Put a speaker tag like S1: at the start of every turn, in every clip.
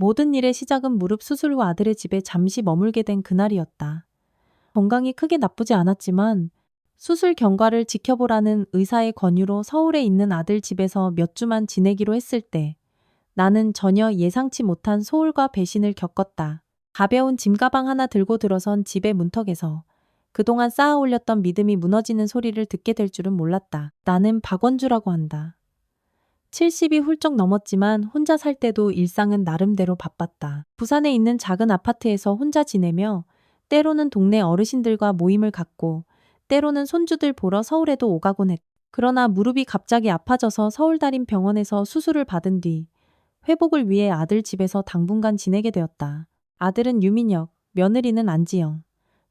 S1: 모든 일의 시작은 무릎 수술 후 아들의 집에 잠시 머물게 된 그날이었다. 건강이 크게 나쁘지 않았지만 수술 경과를 지켜보라는 의사의 권유로 서울에 있는 아들 집에서 몇 주만 지내기로 했을 때 나는 전혀 예상치 못한 소홀과 배신을 겪었다. 가벼운 짐가방 하나 들고 들어선 집의 문턱에서 그동안 쌓아 올렸던 믿음이 무너지는 소리를 듣게 될 줄은 몰랐다. 나는 박원주라고 한다. 70이 훌쩍 넘었지만 혼자 살 때도 일상은 나름대로 바빴다. 부산에 있는 작은 아파트에서 혼자 지내며 때로는 동네 어르신들과 모임을 갖고 때로는 손주들 보러 서울에도 오가곤 했다. 그러나 무릎이 갑자기 아파져서 서울다림병원에서 수술을 받은 뒤 회복을 위해 아들 집에서 당분간 지내게 되었다. 아들은 유민혁, 며느리는 안지영.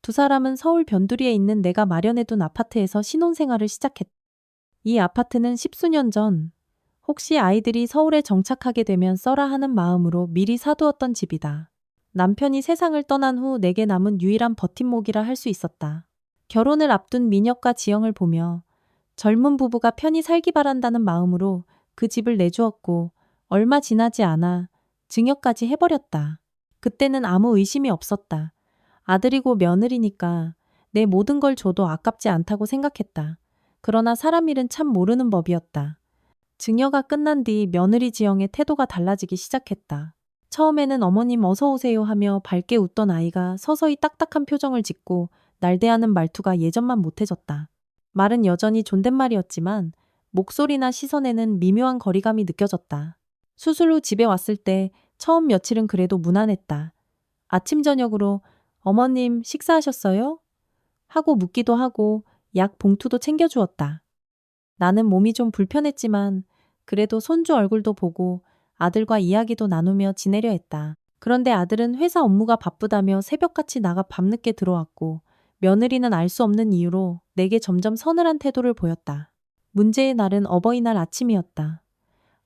S1: 두 사람은 서울 변두리에 있는 내가 마련해둔 아파트에서 신혼생활을 시작했다. 이 아파트는 십수년 전 혹시 아이들이 서울에 정착하게 되면 써라 하는 마음으로 미리 사두었던 집이다. 남편이 세상을 떠난 후 내게 남은 유일한 버팀목이라 할 수 있었다. 결혼을 앞둔 민혁과 지영을 보며 젊은 부부가 편히 살기 바란다는 마음으로 그 집을 내주었고 얼마 지나지 않아 증여까지 해버렸다. 그때는 아무 의심이 없었다. 아들이고 며느리니까 내 모든 걸 줘도 아깝지 않다고 생각했다. 그러나 사람 일은 참 모르는 법이었다. 증여가 끝난 뒤 며느리 지영의 태도가 달라지기 시작했다. 처음에는 어머님 어서 오세요 하며 밝게 웃던 아이가 서서히 딱딱한 표정을 짓고 날 대하는 말투가 예전만 못해졌다. 말은 여전히 존댓말이었지만 목소리나 시선에는 미묘한 거리감이 느껴졌다. 수술 후 집에 왔을 때 처음 며칠은 그래도 무난했다. 아침 저녁으로 어머님 식사하셨어요? 하고 묻기도 하고 약 봉투도 챙겨주었다. 나는 몸이 좀 불편했지만 그래도 손주 얼굴도 보고 아들과 이야기도 나누며 지내려 했다. 그런데 아들은 회사 업무가 바쁘다며 새벽같이 나가 밤늦게 들어왔고 며느리는 알 수 없는 이유로 내게 점점 서늘한 태도를 보였다. 문제의 날은 어버이날 아침이었다.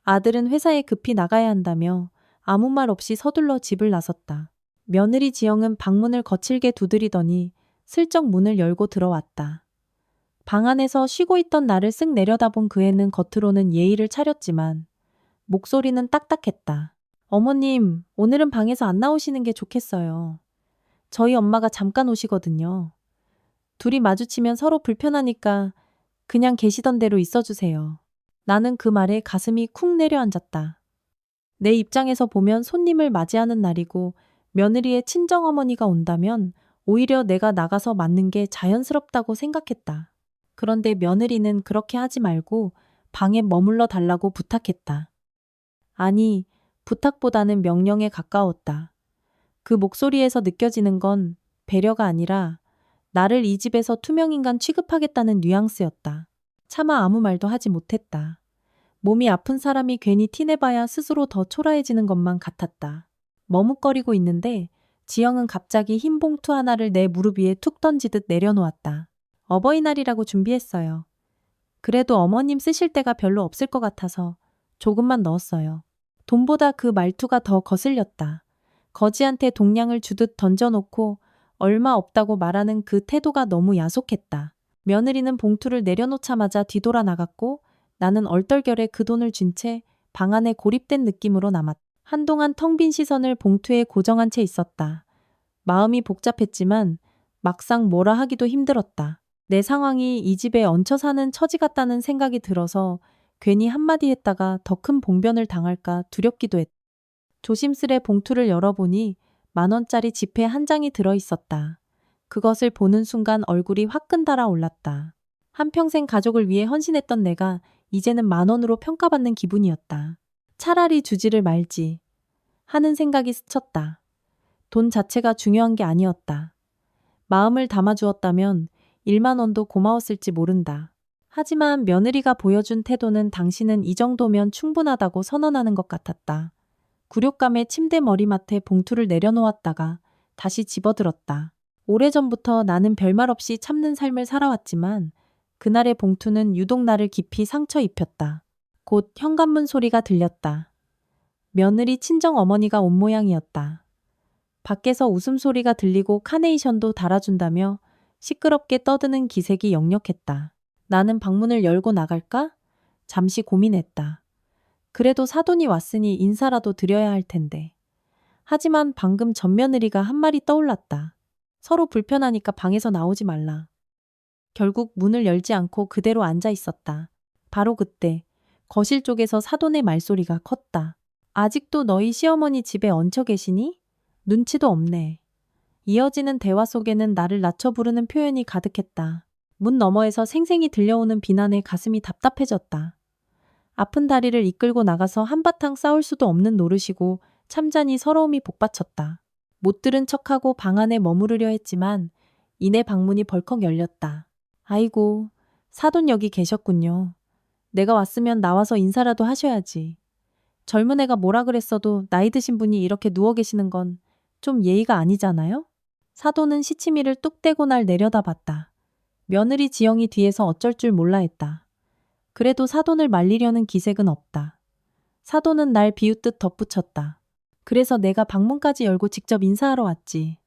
S1: 아들은 회사에 급히 나가야 한다며 아무 말 없이 서둘러 집을 나섰다. 며느리 지영은 방문을 거칠게 두드리더니 슬쩍 문을 열고 들어왔다. 방 안에서 쉬고 있던 나를 쓱 내려다본 그 애는 겉으로는 예의를 차렸지만 목소리는 딱딱했다. 어머님, 오늘은 방에서 안 나오시는 게 좋겠어요. 저희 엄마가 잠깐 오시거든요. 둘이 마주치면 서로 불편하니까 그냥 계시던 대로 있어주세요. 나는 그 말에 가슴이 쿵 내려앉았다. 내 입장에서 보면 손님을 맞이하는 날이고 며느리의 친정어머니가 온다면 오히려 내가 나가서 맞는 게 자연스럽다고 생각했다. 그런데 며느리는 그렇게 하지 말고 방에 머물러 달라고 부탁했다. 아니, 부탁보다는 명령에 가까웠다. 그 목소리에서 느껴지는 건 배려가 아니라 나를 이 집에서 투명인간 취급하겠다는 뉘앙스였다. 차마 아무 말도 하지 못했다. 몸이 아픈 사람이 괜히 티내봐야 스스로 더 초라해지는 것만 같았다. 머뭇거리고 있는데 지영은 갑자기 흰 봉투 하나를 내 무릎 위에 툭 던지듯 내려놓았다. 어버이날이라고 준비했어요. 그래도 어머님 쓰실 때가 별로 없을 것 같아서 조금만 넣었어요. 돈보다 그 말투가 더 거슬렸다. 거지한테 동량을 주듯 던져놓고 얼마 없다고 말하는 그 태도가 너무 야속했다. 며느리는 봉투를 내려놓자마자 뒤돌아 나갔고 나는 얼떨결에 그 돈을 쥔 채 방 안에 고립된 느낌으로 남았다. 한동안 텅 빈 시선을 봉투에 고정한 채 있었다. 마음이 복잡했지만 막상 뭐라 하기도 힘들었다. 내 상황이 이 집에 얹혀 사는 처지 같다는 생각이 들어서 괜히 한마디 했다가 더 큰 봉변을 당할까 두렵기도 했다. 조심스레 봉투를 열어보니 10,000원짜리 지폐 한 장이 들어있었다. 그것을 보는 순간 얼굴이 화끈 달아올랐다. 한평생 가족을 위해 헌신했던 내가 이제는 10,000원으로 평가받는 기분이었다. 차라리 주지를 말지 하는 생각이 스쳤다. 돈 자체가 중요한 게 아니었다. 마음을 담아주었다면 10,000원도 고마웠을지 모른다. 하지만 며느리가 보여준 태도는 당신은 이 정도면 충분하다고 선언하는 것 같았다. 굴욕감에 침대 머리맡에 봉투를 내려놓았다가 다시 집어들었다. 오래전부터 나는 별말 없이 참는 삶을 살아왔지만 그날의 봉투는 유독 나를 깊이 상처 입혔다. 곧 현관문 소리가 들렸다. 며느리 친정 어머니가 온 모양이었다. 밖에서 웃음소리가 들리고 카네이션도 달아준다며 시끄럽게 떠드는 기색이 역력했다. 나는 방문을 열고 나갈까? 잠시 고민했다. 그래도 사돈이 왔으니 인사라도 드려야 할 텐데. 하지만 방금 전 며느리가 한 말이 떠올랐다. 서로 불편하니까 방에서 나오지 말라. 결국 문을 열지 않고 그대로 앉아 있었다. 바로 그때 거실 쪽에서 사돈의 말소리가 컸다. 아직도 너희 시어머니 집에 얹혀 계시니? 눈치도 없네. 이어지는 대화 속에는 나를 낮춰 부르는 표현이 가득했다. 문 너머에서 생생히 들려오는 비난에 가슴이 답답해졌다. 아픈 다리를 이끌고 나가서 한바탕 싸울 수도 없는 노릇이고 참잔이 서러움이 복받쳤다. 못 들은 척하고 방 안에 머무르려 했지만 이내 방문이 벌컥 열렸다. 아이고, 사돈 여기 계셨군요. 내가 왔으면 나와서 인사라도 하셔야지. 젊은 애가 뭐라 그랬어도 나이 드신 분이 이렇게 누워 계시는 건 좀 예의가 아니잖아요? 사돈은 시치미를 뚝 떼고 날 내려다봤다. 며느리 지영이 뒤에서 어쩔 줄 몰라 했다. 그래도 사돈을 말리려는 기색은 없다. 사돈은 날 비웃듯 덧붙였다. 그래서 내가 방문까지 열고 직접 인사하러 왔지.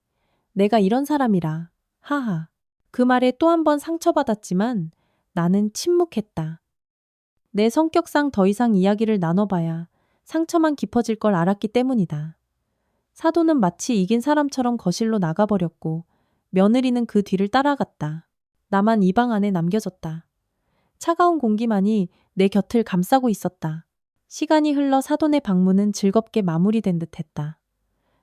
S1: 내가 이런 사람이라. 하하. 그 말에 또 한 번 상처받았지만 나는 침묵했다. 내 성격상 더 이상 이야기를 나눠봐야 상처만 깊어질 걸 알았기 때문이다. 사돈은 마치 이긴 사람처럼 거실로 나가버렸고 며느리는 그 뒤를 따라갔다. 나만 이 방 안에 남겨졌다. 차가운 공기만이 내 곁을 감싸고 있었다. 시간이 흘러 사돈의 방문은 즐겁게 마무리된 듯했다.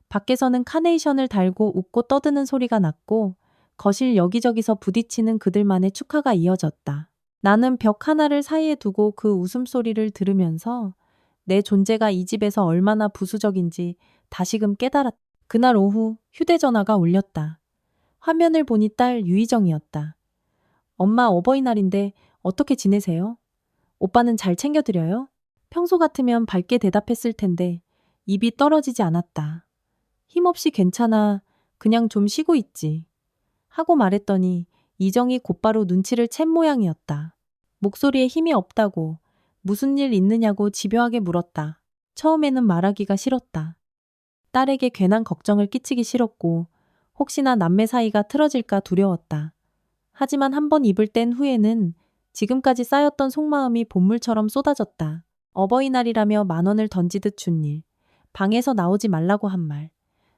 S1: 밖에서는 카네이션을 달고 웃고 떠드는 소리가 났고 거실 여기저기서 부딪히는 그들만의 축하가 이어졌다. 나는 벽 하나를 사이에 두고 그 웃음소리를 들으면서 내 존재가 이 집에서 얼마나 부수적인지 다시금 깨달았다. 그날 오후 휴대전화가 울렸다. 화면을 보니 딸 유희정이었다. 엄마 어버이날인데 어떻게 지내세요? 오빠는 잘 챙겨드려요? 평소 같으면 밝게 대답했을 텐데 입이 떨어지지 않았다. 힘없이 괜찮아. 그냥 좀 쉬고 있지. 하고 말했더니 이정이 곧바로 눈치를 챈 모양이었다. 목소리에 힘이 없다고 무슨 일 있느냐고 집요하게 물었다. 처음에는 말하기가 싫었다. 딸에게 괜한 걱정을 끼치기 싫었고 혹시나 남매 사이가 틀어질까 두려웠다. 하지만 한번 입을 뗀 후에는 지금까지 쌓였던 속마음이 본물처럼 쏟아졌다. 어버이날이라며 10,000원을 던지듯 준 일, 방에서 나오지 말라고 한 말,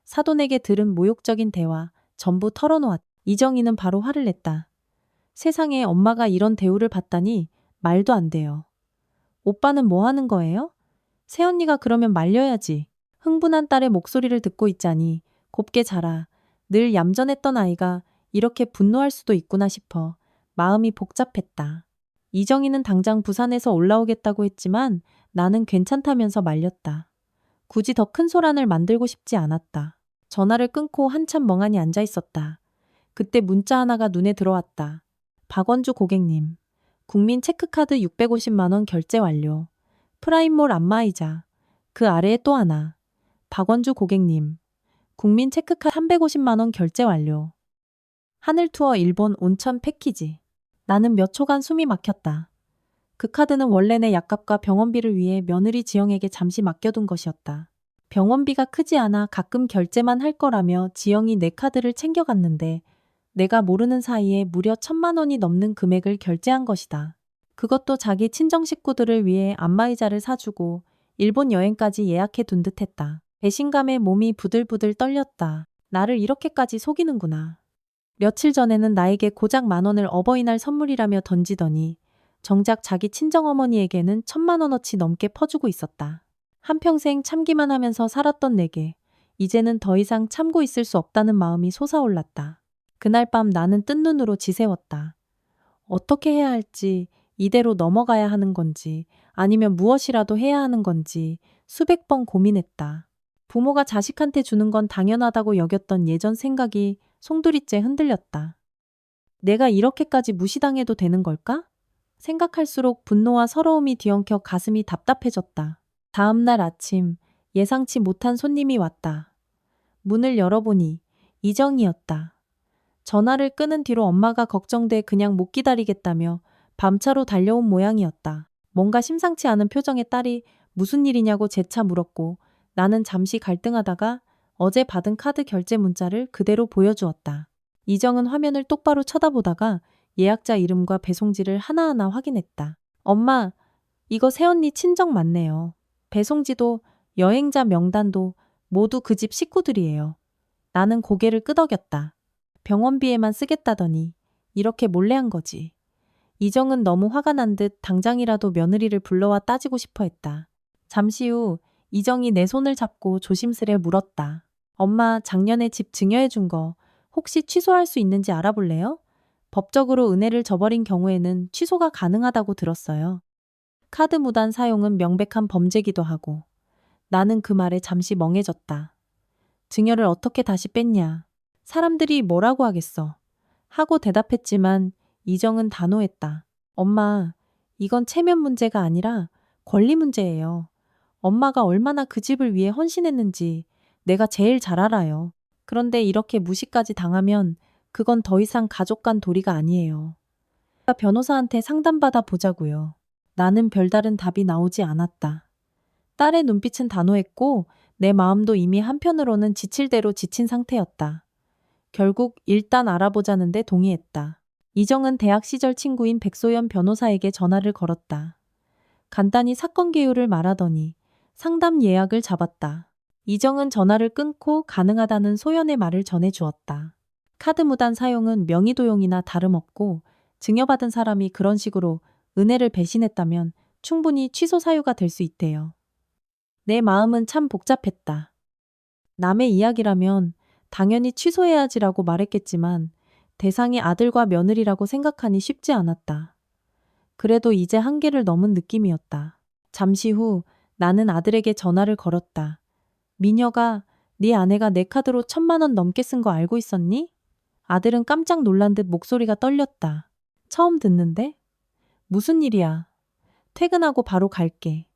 S1: 사돈에게 들은 모욕적인 대화 전부 털어놓았다. 이정희는 바로 화를 냈다. 세상에 엄마가 이런 대우를 받다니 말도 안 돼요. 오빠는 뭐 하는 거예요? 새언니가 그러면 말려야지. 흥분한 딸의 목소리를 듣고 있자니 곱게 자라. 늘 얌전했던 아이가 이렇게 분노할 수도 있구나 싶어 마음이 복잡했다. 이정희는 당장 부산에서 올라오겠다고 했지만 나는 괜찮다면서 말렸다. 굳이 더 큰 소란을 만들고 싶지 않았다. 전화를 끊고 한참 멍하니 앉아 있었다. 그때 문자 하나가 눈에 들어왔다. 박원주 고객님. 국민 체크카드 650만 원 결제 완료. 프라임몰 안마의자. 그 아래에 또 하나. 박원주 고객님. 국민 체크카드 350만 원 결제 완료. 하늘투어 일본 온천 패키지. 나는 몇 초간 숨이 막혔다. 그 카드는 원래 내 약값과 병원비를 위해 며느리 지영에게 잠시 맡겨둔 것이었다. 병원비가 크지 않아 가끔 결제만 할 거라며 지영이 내 카드를 챙겨갔는데 내가 모르는 사이에 무려 1,000만 원이 넘는 금액을 결제한 것이다. 그것도 자기 친정 식구들을 위해 안마의자를 사주고 일본 여행까지 예약해 둔 듯했다. 배신감에 몸이 부들부들 떨렸다. 나를 이렇게까지 속이는구나. 며칠 전에는 나에게 고작 10,000원을 어버이날 선물이라며 던지더니 정작 자기 친정어머니에게는 1,000만 원어치 넘게 퍼주고 있었다. 한평생 참기만 하면서 살았던 내게 이제는 더 이상 참고 있을 수 없다는 마음이 솟아올랐다. 그날 밤 나는 뜬 눈으로 지새웠다. 어떻게 해야 할지, 이대로 넘어가야 하는 건지 아니면 무엇이라도 해야 하는 건지 수백 번 고민했다. 부모가 자식한테 주는 건 당연하다고 여겼던 예전 생각이 송두리째 흔들렸다. 내가 이렇게까지 무시당해도 되는 걸까? 생각할수록 분노와 서러움이 뒤엉켜 가슴이 답답해졌다. 다음 날 아침 예상치 못한 손님이 왔다. 문을 열어보니 이정이었다. 전화를 끊은 뒤로 엄마가 걱정돼 그냥 못 기다리겠다며 밤차로 달려온 모양이었다. 뭔가 심상치 않은 표정의 딸이 무슨 일이냐고 재차 물었고 나는 잠시 갈등하다가 어제 받은 카드 결제 문자를 그대로 보여주었다. 이정은 화면을 똑바로 쳐다보다가 예약자 이름과 배송지를 하나하나 확인했다. 엄마, 이거 새언니 친정 맞네요. 배송지도 여행자 명단도 모두 그 집 식구들이에요. 나는 고개를 끄덕였다. 병원비에만 쓰겠다더니 이렇게 몰래 한 거지. 이정은 너무 화가 난 듯 당장이라도 며느리를 불러와 따지고 싶어 했다. 잠시 후 이정이 내 손을 잡고 조심스레 물었다. 엄마, 작년에 집 증여해 준 거 혹시 취소할 수 있는지 알아볼래요? 법적으로 은혜를 저버린 경우에는 취소가 가능하다고 들었어요. 카드 무단 사용은 명백한 범죄기도 하고. 나는 그 말에 잠시 멍해졌다. 증여를 어떻게 다시 뺐냐. 사람들이 뭐라고 하겠어. 하고 대답했지만 이정은 단호했다. 엄마, 이건 체면 문제가 아니라 권리 문제예요. 엄마가 얼마나 그 집을 위해 헌신했는지 내가 제일 잘 알아요. 그런데 이렇게 무시까지 당하면 그건 더 이상 가족 간 도리가 아니에요. 변호사한테 상담받아 보자고요. 나는 별다른 답이 나오지 않았다. 딸의 눈빛은 단호했고 내 마음도 이미 한편으로는 지칠 대로 지친 상태였다. 결국 일단 알아보자는데 동의했다. 이정은 대학 시절 친구인 백소연 변호사에게 전화를 걸었다. 간단히 사건 개요를 말하더니 상담 예약을 잡았다. 이정은 전화를 끊고 가능하다는 소연의 말을 전해주었다. 카드 무단 사용은 명의도용이나 다름없고 증여받은 사람이 그런 식으로 은혜를 배신했다면 충분히 취소 사유가 될 수 있대요. 내 마음은 참 복잡했다. 남의 이야기라면 당연히 취소해야지라고 말했겠지만 대상이 아들과 며느리라고 생각하니 쉽지 않았다. 그래도 이제 한계를 넘은 느낌이었다. 잠시 후 나는 아들에게 전화를 걸었다. 미녀가 네 아내가 내 카드로 1,000만 원 넘게 쓴 거 알고 있었니? 아들은 깜짝 놀란 듯 목소리가 떨렸다. 처음 듣는데? 무슨 일이야? 퇴근하고 바로 갈게.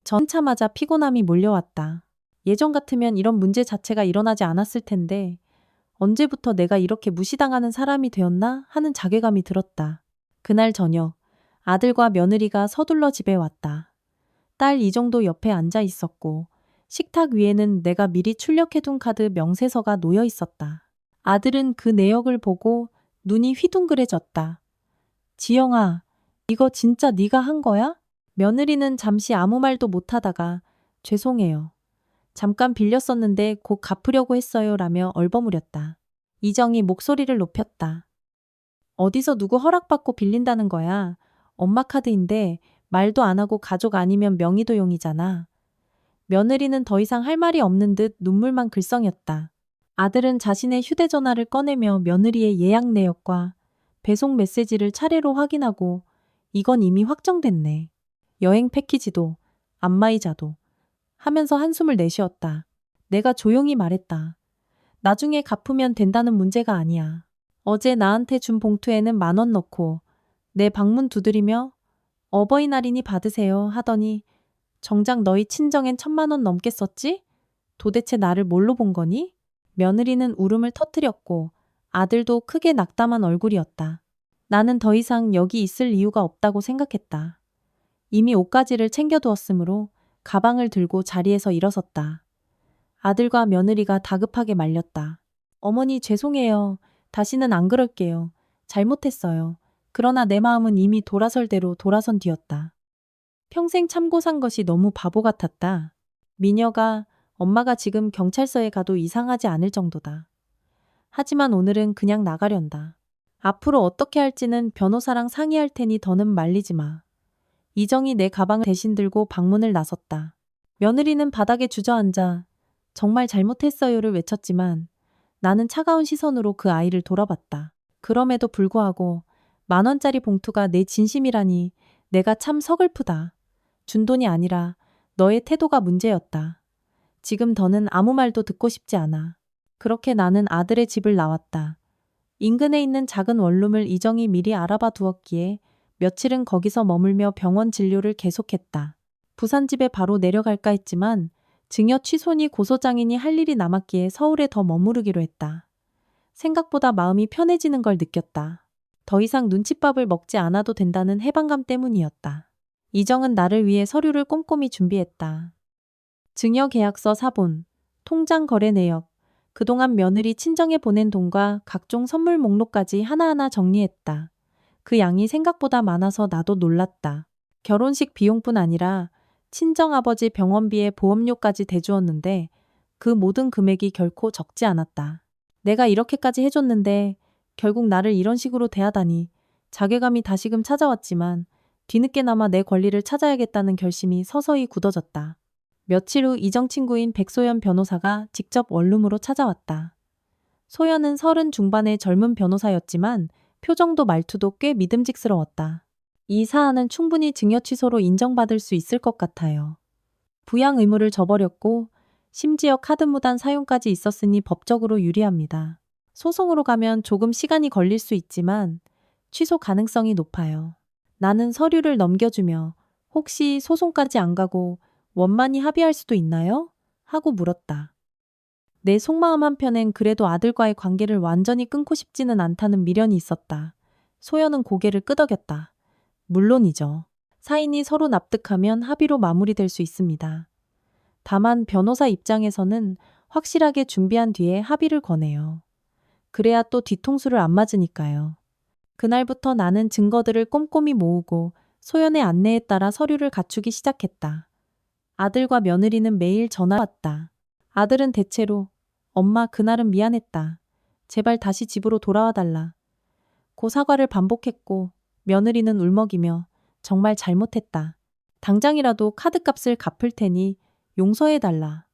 S1: 전차마자 피곤함이 몰려왔다. 예전 같으면 이런 문제 자체가 일어나지 않았을 텐데 언제부터 내가 이렇게 무시당하는 사람이 되었나 하는 자괴감이 들었다. 그날 저녁 아들과 며느리가 서둘러 집에 왔다. 딸 이정도 옆에 앉아 있었고 식탁 위에는 내가 미리 출력해둔 카드 명세서가 놓여 있었다. 아들은 그 내역을 보고 눈이 휘둥그레졌다. 지영아, 이거 진짜 네가 한 거야? 며느리는 잠시 아무 말도 못하다가 죄송해요. 잠깐 빌렸었는데 곧 갚으려고 했어요 라며 얼버무렸다. 이정이 목소리를 높였다. 어디서 누구 허락받고 빌린다는 거야. 엄마 카드인데 말도 안 하고 가족 아니면 명의도용이잖아. 며느리는 더 이상 할 말이 없는 듯 눈물만 글썽였다. 아들은 자신의 휴대전화를 꺼내며 며느리의 예약 내역과 배송 메시지를 차례로 확인하고 이건 이미 확정됐네. 여행 패키지도 안마의자도 하면서 한숨을 내쉬었다. 내가 조용히 말했다. 나중에 갚으면 된다는 문제가 아니야. 어제 나한테 준 봉투에는 10,000원 넣고 내 방문 두드리며 어버이날이니 받으세요 하더니 정작 너희 친정엔 1,000만 원 넘게 썼지? 도대체 나를 뭘로 본 거니? 며느리는 울음을 터뜨렸고 아들도 크게 낙담한 얼굴이었다. 나는 더 이상 여기 있을 이유가 없다고 생각했다. 이미 옷가지를 챙겨두었으므로 가방을 들고 자리에서 일어섰다. 아들과 며느리가 다급하게 말렸다. 어머니 죄송해요. 다시는 안 그럴게요. 잘못했어요. 그러나 내 마음은 이미 돌아설 대로 돌아선 뒤였다. 평생 참고 산 것이 너무 바보 같았다. 미녀가 엄마가 지금 경찰서에 가도 이상하지 않을 정도다. 하지만 오늘은 그냥 나가련다. 앞으로 어떻게 할지는 변호사랑 상의할 테니 더는 말리지 마. 이정이 내 가방을 대신 들고 방문을 나섰다. 며느리는 바닥에 주저앉아 정말 잘못했어요를 외쳤지만 나는 차가운 시선으로 그 아이를 돌아봤다. 그럼에도 불구하고 10,000원짜리 봉투가 내 진심이라니 내가 참 서글프다. 준 돈이 아니라 너의 태도가 문제였다. 지금 더는 아무 말도 듣고 싶지 않아. 그렇게 나는 아들의 집을 나왔다. 인근에 있는 작은 원룸을 이정이 미리 알아봐 두었기에 며칠은 거기서 머물며 병원 진료를 계속했다. 부산집에 바로 내려갈까 했지만 증여 취소니 고소장이니 할 일이 남았기에 서울에 더 머무르기로 했다. 생각보다 마음이 편해지는 걸 느꼈다. 더 이상 눈칫밥을 먹지 않아도 된다는 해방감 때문이었다. 이정은 나를 위해 서류를 꼼꼼히 준비했다. 증여 계약서 사본, 통장 거래 내역, 그동안 며느리 친정에 보낸 돈과 각종 선물 목록까지 하나하나 정리했다. 그 양이 생각보다 많아서 나도 놀랐다. 결혼식 비용뿐 아니라 친정아버지 병원비에 보험료까지 대주었는데 그 모든 금액이 결코 적지 않았다. 내가 이렇게까지 해줬는데 결국 나를 이런 식으로 대하다니 자괴감이 다시금 찾아왔지만 뒤늦게나마 내 권리를 찾아야겠다는 결심이 서서히 굳어졌다. 며칠 후 이정 친구인 백소연 변호사가 직접 원룸으로 찾아왔다. 소연은 30 중반의 젊은 변호사였지만 표정도 말투도 꽤 믿음직스러웠다. 이 사안은 충분히 증여 취소로 인정받을 수 있을 것 같아요. 부양 의무를 져버렸고 심지어 카드 무단 사용까지 있었으니 법적으로 유리합니다. 소송으로 가면 조금 시간이 걸릴 수 있지만 취소 가능성이 높아요. 나는 서류를 넘겨주며 혹시 소송까지 안 가고 원만히 합의할 수도 있나요? 하고 물었다. 내 속마음 한편엔 그래도 아들과의 관계를 완전히 끊고 싶지는 않다는 미련이 있었다. 소연은 고개를 끄덕였다. 물론이죠. 사인이 서로 납득하면 합의로 마무리될 수 있습니다. 다만 변호사 입장에서는 확실하게 준비한 뒤에 합의를 권해요. 그래야 또 뒤통수를 안 맞으니까요. 그날부터 나는 증거들을 꼼꼼히 모으고 소연의 안내에 따라 서류를 갖추기 시작했다. 아들과 며느리는 매일 전화 왔다. 아들은 대체로 엄마 그날은 미안했다. 제발 다시 집으로 돌아와 달라. 고 사과를 반복했고 며느리는 울먹이며 정말 잘못했다. 당장이라도 카드값을 갚을 테니 용서해 달라.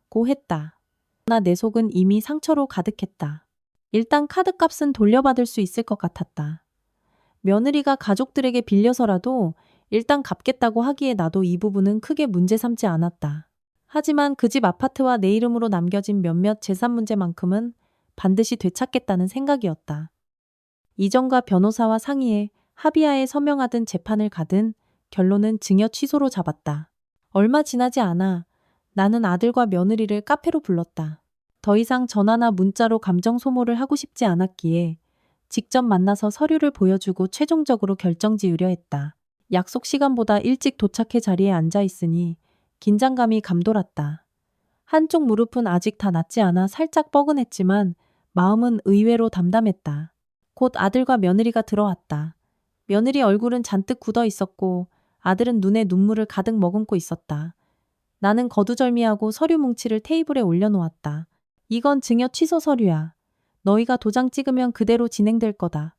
S1: 고 했다. 그러나 내 속은 이미 상처로 가득했다. 일단 카드값은 돌려받을 수 있을 것 같았다. 며느리가 가족들에게 빌려서라도 일단 갚겠다고 하기에 나도 이 부분은 크게 문제 삼지 않았다. 하지만 그 집 아파트와 내 이름으로 남겨진 몇몇 재산 문제만큼은 반드시 되찾겠다는 생각이었다. 이정과 변호사와 상의해 합의하에 서명하든 재판을 가든 결론은 증여 취소로 잡았다. 얼마 지나지 않아 나는 아들과 며느리를 카페로 불렀다. 더 이상 전화나 문자로 감정 소모를 하고 싶지 않았기에 직접 만나서 서류를 보여주고 최종적으로 결정 지으려 했다. 약속 시간보다 일찍 도착해 자리에 앉아 있으니 긴장감이 감돌았다. 한쪽 무릎은 아직 다 낫지 않아 살짝 뻐근했지만 마음은 의외로 담담했다. 곧 아들과 며느리가 들어왔다. 며느리 얼굴은 잔뜩 굳어 있었고 아들은 눈에 눈물을 가득 머금고 있었다. 나는 거두절미하고 서류 뭉치를 테이블에 올려놓았다. 이건 증여 취소 서류야. 너희가 도장 찍으면 그대로 진행될 거다.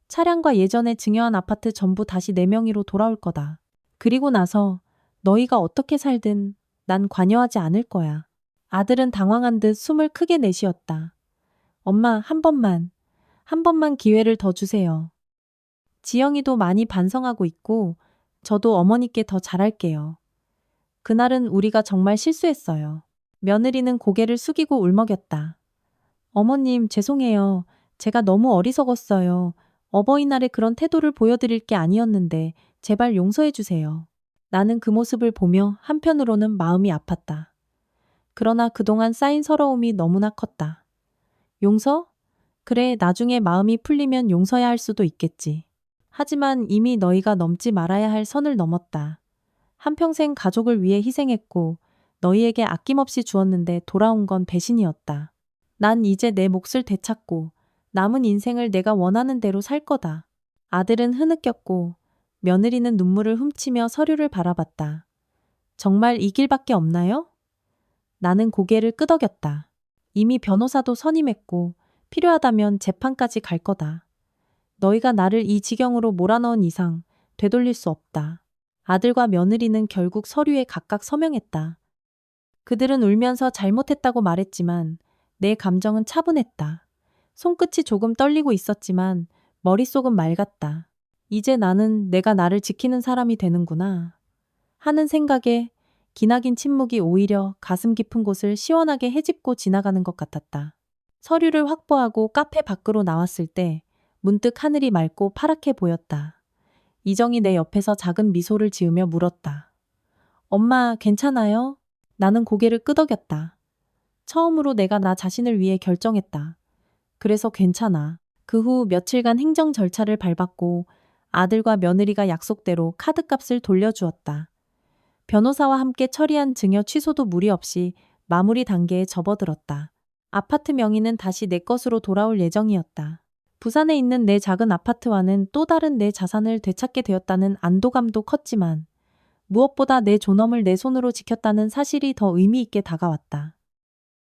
S1: 차량과 예전에 증여한 아파트 전부 다시 내 명의로 돌아올 거다. 그리고 나서 너희가 어떻게 살든 난 관여하지 않을 거야. 아들은 당황한 듯 숨을 크게 내쉬었다. 엄마, 한 번만 기회를 더 주세요. 지영이도 많이 반성하고 있고 저도 어머니께 더 잘할게요. 그날은 우리가 정말 실수했어요. 며느리는 고개를 숙이고 울먹였다. 어머님, 죄송해요. 제가 너무 어리석었어요. 어버이날에 그런 태도를 보여드릴 게 아니었는데 제발 용서해 주세요. 나는 그 모습을 보며 한편으로는 마음이 아팠다. 그러나 그동안 쌓인 서러움이 너무나 컸다. 용서? 그래, 나중에 마음이 풀리면 용서해야 할 수도 있겠지. 하지만 이미 너희가 넘지 말아야 할 선을 넘었다. 한평생 가족을 위해 희생했고 너희에게 아낌없이 주었는데 돌아온 건 배신이었다. 난 이제 내 몫을 되찾고 남은 인생을 내가 원하는 대로 살 거다. 아들은 흐느꼈고 며느리는 눈물을 훔치며 서류를 바라봤다. 정말 이 길밖에 없나요? 나는 고개를 끄덕였다. 이미 변호사도 선임했고 필요하다면 재판까지 갈 거다. 너희가 나를 이 지경으로 몰아넣은 이상 되돌릴 수 없다. 아들과 며느리는 결국 서류에 각각 서명했다. 그들은 울면서 잘못했다고 말했지만 내 감정은 차분했다. 손끝이 조금 떨리고 있었지만 머릿속은 맑았다. 이제 나는 내가 나를 지키는 사람이 되는구나 하는 생각에 기나긴 침묵이 오히려 가슴 깊은 곳을 시원하게 헤집고 지나가는 것 같았다. 서류를 확보하고 카페 밖으로 나왔을 때 문득 하늘이 맑고 파랗게 보였다. 이정이 내 옆에서 작은 미소를 지으며 물었다. 엄마, 괜찮아요? 나는 고개를 끄덕였다. 처음으로 내가 나 자신을 위해 결정했다. 그래서 괜찮아. 그 후 며칠간 행정 절차를 밟았고 아들과 며느리가 약속대로 카드값을 돌려주었다. 변호사와 함께 처리한 증여 취소도 무리 없이 마무리 단계에 접어들었다. 아파트 명의는 다시 내 것으로 돌아올 예정이었다. 부산에 있는 내 작은 아파트와는 또 다른 내 자산을 되찾게 되었다는 안도감도 컸지만 무엇보다 내 존엄을 내 손으로 지켰다는 사실이 더 의미 있게 다가왔다.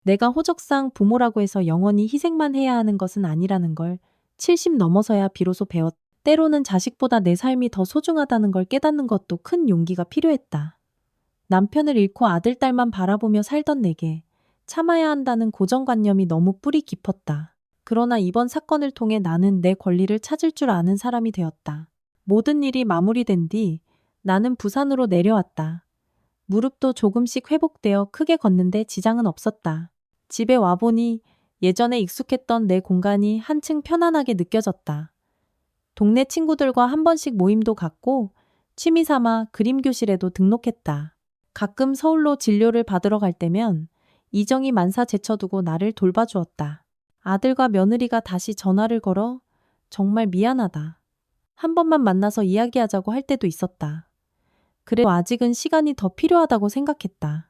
S1: 내가 호적상 부모라고 해서 영원히 희생만 해야 하는 것은 아니라는 걸 70 넘어서야 비로소 배웠다. 때로는 자식보다 내 삶이 더 소중하다는 걸 깨닫는 것도 큰 용기가 필요했다. 남편을 잃고 아들, 딸만 바라보며 살던 내게 참아야 한다는 고정관념이 너무 뿌리 깊었다. 그러나 이번 사건을 통해 나는 내 권리를 찾을 줄 아는 사람이 되었다. 모든 일이 마무리된 뒤 나는 부산으로 내려왔다. 무릎도 조금씩 회복되어 크게 걷는데 지장은 없었다. 집에 와보니 예전에 익숙했던 내 공간이 한층 편안하게 느껴졌다. 동네 친구들과 한 번씩 모임도 갖고 취미 삼아 그림 교실에도 등록했다. 가끔 서울로 진료를 받으러 갈 때면 이정이 만사 제쳐두고 나를 돌봐주었다. 아들과 며느리가 다시 전화를 걸어 정말 미안하다. 한 번만 만나서 이야기하자고 할 때도 있었다. 그래도 아직은 시간이 더 필요하다고 생각했다.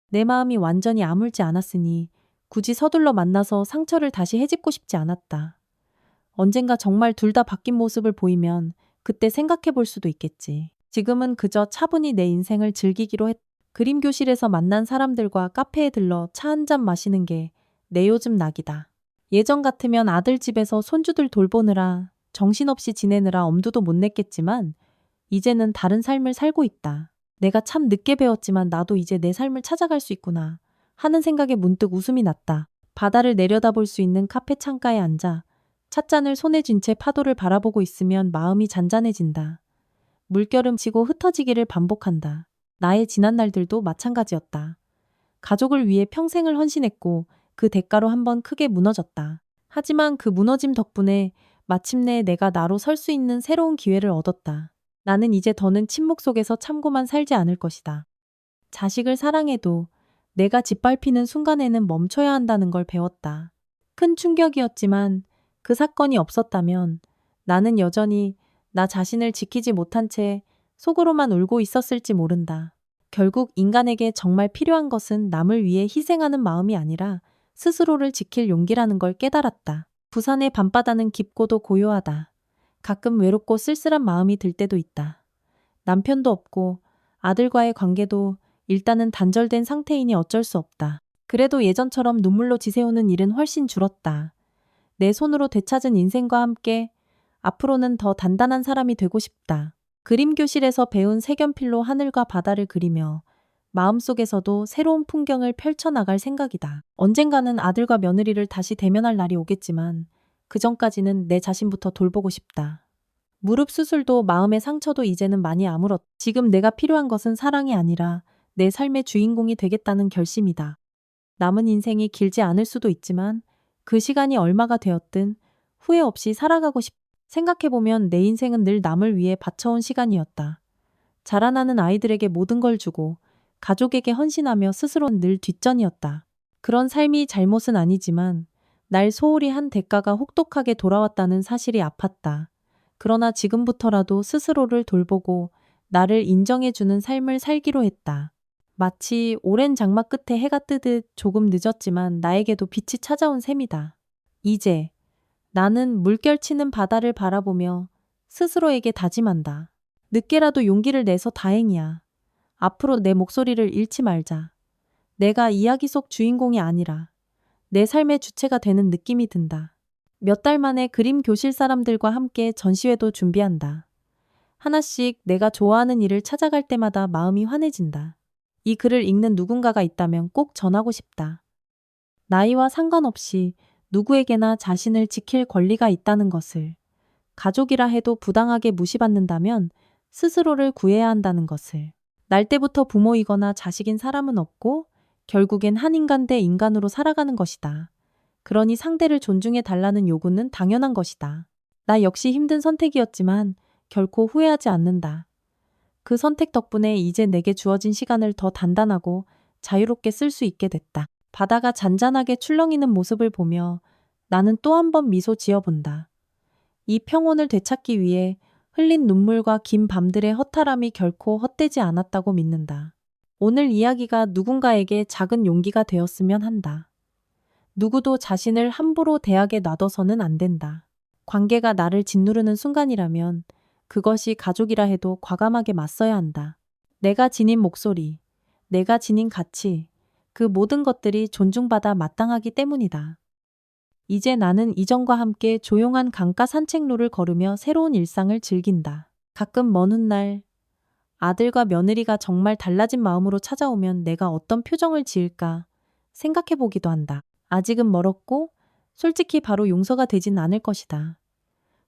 S1: 내 마음이 완전히 아물지 않았으니 굳이 서둘러 만나서 상처를 다시 헤집고 싶지 않았다. 언젠가 정말 둘 다 바뀐 모습을 보이면 그때 생각해 볼 수도 있겠지. 지금은 그저 차분히 내 인생을 즐기기로 했다. 그림 교실에서 만난 사람들과 카페에 들러 차 한 잔 마시는 게 내 요즘 낙이다. 예전 같으면 아들 집에서 손주들 돌보느라 정신없이 지내느라 엄두도 못 냈겠지만 이제는 다른 삶을 살고 있다. 내가 참 늦게 배웠지만 나도 이제 내 삶을 찾아갈 수 있구나 하는 생각에 문득 웃음이 났다. 바다를 내려다볼 수 있는 카페 창가에 앉아 찻잔을 손에 쥔 채 파도를 바라보고 있으면 마음이 잔잔해진다. 물결음 치고 흩어지기를 반복한다. 나의 지난 날들도 마찬가지였다. 가족을 위해 평생을 헌신했고 그 대가로 한번 크게 무너졌다. 하지만 그 무너짐 덕분에 마침내 내가 나로 설 수 있는 새로운 기회를 얻었다. 나는 이제 더는 침묵 속에서 참고만 살지 않을 것이다. 자식을 사랑해도 내가 짓밟히는 순간에는 멈춰야 한다는 걸 배웠다. 큰 충격이었지만 그 사건이 없었다면 나는 여전히 나 자신을 지키지 못한 채 속으로만 울고 있었을지 모른다. 결국 인간에게 정말 필요한 것은 남을 위해 희생하는 마음이 아니라 스스로를 지킬 용기라는 걸 깨달았다. 부산의 밤바다는 깊고도 고요하다. 가끔 외롭고 쓸쓸한 마음이 들 때도 있다. 남편도 없고 아들과의 관계도 일단은 단절된 상태이니 어쩔 수 없다. 그래도 예전처럼 눈물로 지새우는 일은 훨씬 줄었다. 내 손으로 되찾은 인생과 함께 앞으로는 더 단단한 사람이 되고 싶다. 그림 교실에서 배운 색연필로 하늘과 바다를 그리며 마음속에서도 새로운 풍경을 펼쳐나갈 생각이다. 언젠가는 아들과 며느리를 다시 대면할 날이 오겠지만 그 전까지는 내 자신부터 돌보고 싶다. 무릎 수술도 마음의 상처도 이제는 많이 아물었다. 지금 내가 필요한 것은 사랑이 아니라 내 삶의 주인공이 되겠다는 결심이다. 남은 인생이 길지 않을 수도 있지만 그 시간이 얼마가 되었든 후회 없이 살아가고 싶다. 생각해보면 내 인생은 늘 남을 위해 바쳐온 시간이었다. 자라나는 아이들에게 모든 걸 주고 가족에게 헌신하며 스스로는 늘 뒷전이었다. 그런 삶이 잘못은 아니지만 날 소홀히 한 대가가 혹독하게 돌아왔다는 사실이 아팠다. 그러나 지금부터라도 스스로를 돌보고 나를 인정해주는 삶을 살기로 했다. 마치 오랜 장마 끝에 해가 뜨듯 조금 늦었지만 나에게도 빛이 찾아온 셈이다. 이제 나는 물결치는 바다를 바라보며 스스로에게 다짐한다. 늦게라도 용기를 내서 다행이야. 앞으로 내 목소리를 잃지 말자. 내가 이야기 속 주인공이 아니라 내 삶의 주체가 되는 느낌이 든다. 몇 달 만에 그림 교실 사람들과 함께 전시회도 준비한다. 하나씩 내가 좋아하는 일을 찾아갈 때마다 마음이 환해진다. 이 글을 읽는 누군가가 있다면 꼭 전하고 싶다. 나이와 상관없이 누구에게나 자신을 지킬 권리가 있다는 것을, 가족이라 해도 부당하게 무시받는다면 스스로를 구해야 한다는 것을, 날 때부터 부모이거나 자식인 사람은 없고 결국엔 한 인간 대 인간으로 살아가는 것이다. 그러니 상대를 존중해 달라는 요구는 당연한 것이다. 나 역시 힘든 선택이었지만 결코 후회하지 않는다. 그 선택 덕분에 이제 내게 주어진 시간을 더 단단하고 자유롭게 쓸 수 있게 됐다. 바다가 잔잔하게 출렁이는 모습을 보며 나는 또 한 번 미소 지어본다. 이 평온을 되찾기 위해 흘린 눈물과 긴 밤들의 허탈함이 결코 헛되지 않았다고 믿는다. 오늘 이야기가 누군가에게 작은 용기가 되었으면 한다. 누구도 자신을 함부로 대하게 놔둬서는 안 된다. 관계가 나를 짓누르는 순간이라면 그것이 가족이라 해도 과감하게 맞서야 한다. 내가 지닌 목소리, 내가 지닌 가치, 그 모든 것들이 존중받아 마땅하기 때문이다. 이제 나는 이전과 함께 조용한 강가 산책로를 걸으며 새로운 일상을 즐긴다. 가끔 먼 훗날 아들과 며느리가 정말 달라진 마음으로 찾아오면 내가 어떤 표정을 지을까 생각해 보기도 한다. 아직은 멀었고 솔직히 바로 용서가 되진 않을 것이다.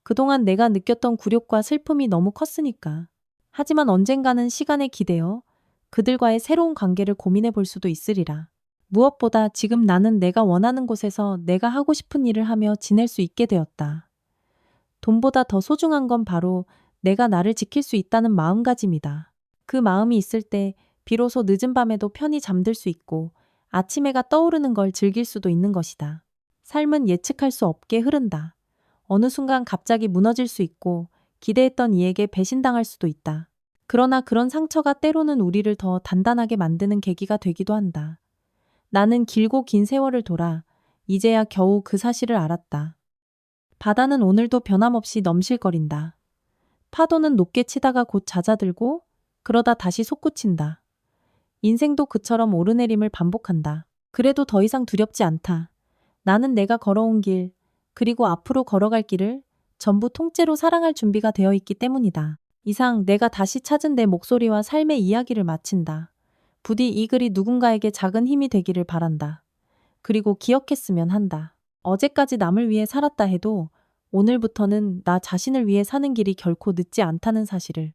S1: 그동안 내가 느꼈던 굴욕과 슬픔이 너무 컸으니까. 하지만 언젠가는 시간에 기대어 그들과의 새로운 관계를 고민해 볼 수도 있으리라. 무엇보다 지금 나는 내가 원하는 곳에서 내가 하고 싶은 일을 하며 지낼 수 있게 되었다. 돈보다 더 소중한 건 바로 내가 나를 지킬 수 있다는 마음가짐이다. 그 마음이 있을 때 비로소 늦은 밤에도 편히 잠들 수 있고 아침 해가 떠오르는 걸 즐길 수도 있는 것이다. 삶은 예측할 수 없게 흐른다. 어느 순간 갑자기 무너질 수 있고 기대했던 이에게 배신당할 수도 있다. 그러나 그런 상처가 때로는 우리를 더 단단하게 만드는 계기가 되기도 한다. 나는 길고 긴 세월을 돌아 이제야 겨우 그 사실을 알았다. 바다는 오늘도 변함없이 넘실거린다. 파도는 높게 치다가 곧 잦아들고 그러다 다시 솟구친다. 인생도 그처럼 오르내림을 반복한다. 그래도 더 이상 두렵지 않다. 나는 내가 걸어온 길, 그리고 앞으로 걸어갈 길을 전부 통째로 사랑할 준비가 되어 있기 때문이다. 이상 내가 다시 찾은 내 목소리와 삶의 이야기를 마친다. 부디 이 글이 누군가에게 작은 힘이 되기를 바란다. 그리고 기억했으면 한다. 어제까지 남을 위해 살았다 해도 오늘부터는 나 자신을 위해 사는 길이 결코 늦지 않다는 사실을.